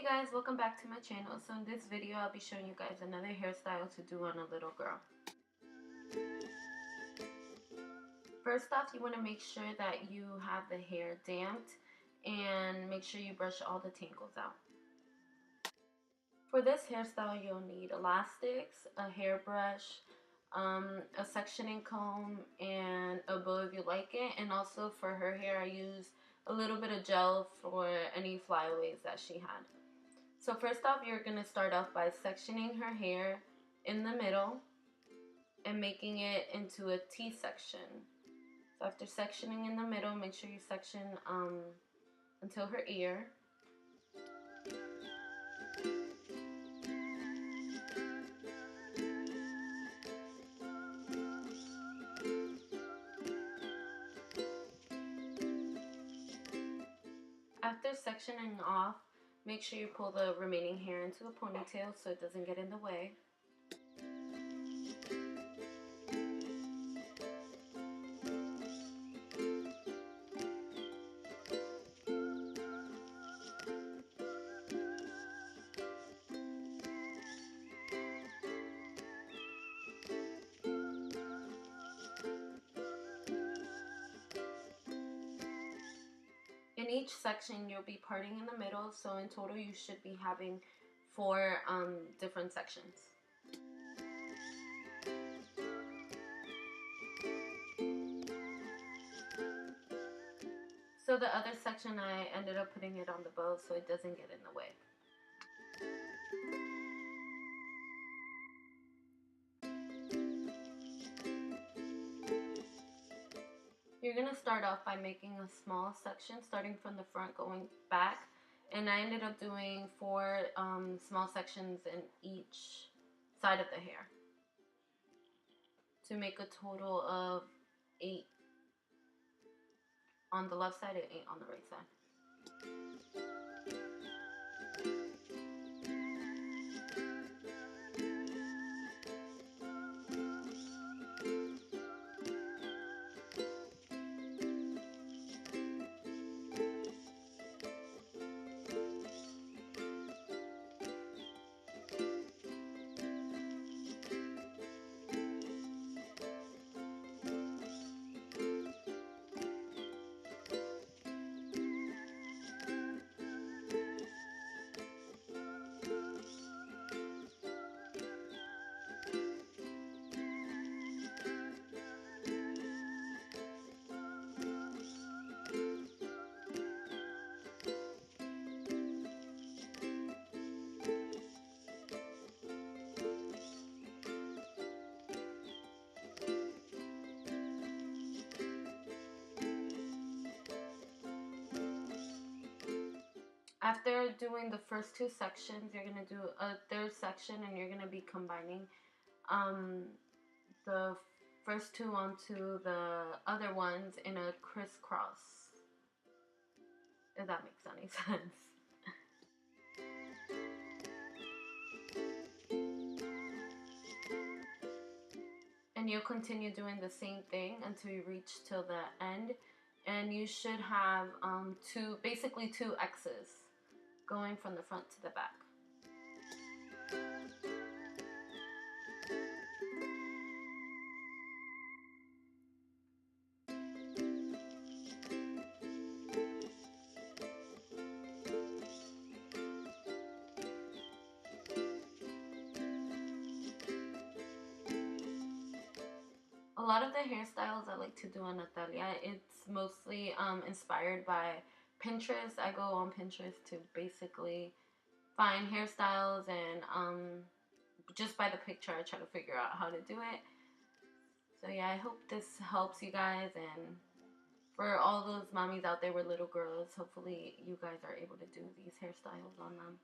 guys, welcome back to my channel. So in this video I'll be showing you guys another hairstyle to do on a little girl. First off, you want to make sure that you have the hair damped and make sure you brush all the tangles out. For this hairstyle you'll need elastics, a hairbrush, a sectioning comb, and a bow if you like it. And also for her hair I used a little bit of gel for any flyaways that she had. So first off, you're going to start off by sectioning her hair in the middle and making it into a T-section. So after sectioning in the middle, make sure you section until her ear. After sectioning off, make sure you pull the remaining hair into a ponytail so it doesn't get in the way. In each section you'll be parting in the middle, so in total you should be having 4 different sections. So the other section I ended up putting it on the bow so it doesn't get in the way. You're going to start off by making a small section starting from the front going back, and I ended up doing 4 small sections in each side of the hair to make a total of 8 on the left side and 8 on the right side. After doing the first 2 sections, you're going to do a third section and you're going to be combining the first 2 onto the other ones in a crisscross, if that makes any sense. And you'll continue doing the same thing until you reach till the end, and you should have basically 2 X's going from the front to the back. A lot of the hairstyles I like to do on Natalia, it's mostly inspired by Pinterest. I go on Pinterest to basically find hairstyles, and just by the picture I try to figure out how to do it. So yeah, I hope this helps you guys, and for all those mommies out there with little girls, hopefully you guys are able to do these hairstyles on them.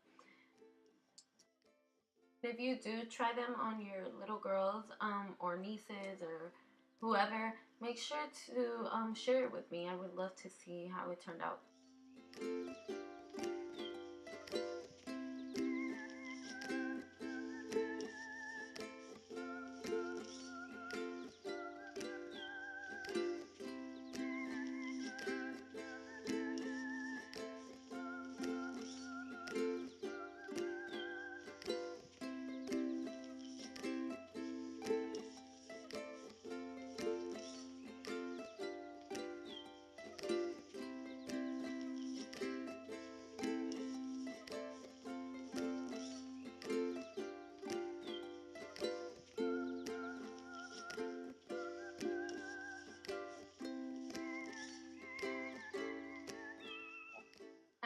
If you do try them on your little girls or nieces or whoever, make sure to share it with me. I would love to see how it turned out.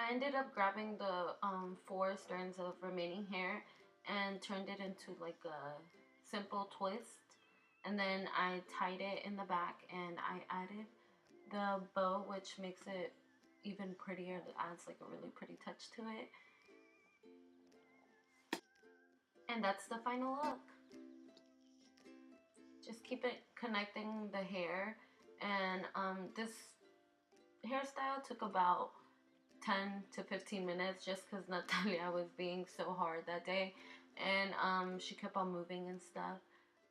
I ended up grabbing the 4 strands of remaining hair and turned it into like a simple twist. And then I tied it in the back and I added the bow, which makes it even prettier. It adds like a really pretty touch to it. And that's the final look. Just keep it connecting the hair. And this hairstyle took about 10 to 15 minutes just because Natalia was being so hard that day. And she kept on moving and stuff.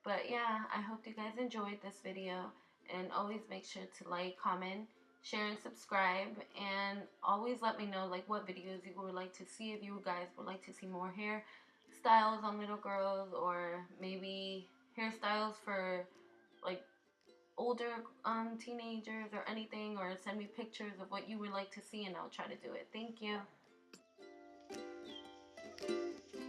But yeah, I hope you guys enjoyed this video. And always make sure to like, comment, share, and subscribe. And always let me know like what videos you would like to see. If you guys would like to see more hairstyles on little girls, or maybe hairstyles for like older teenagers or anything, or send me pictures of what you would like to see and I'll try to do it. Thank you.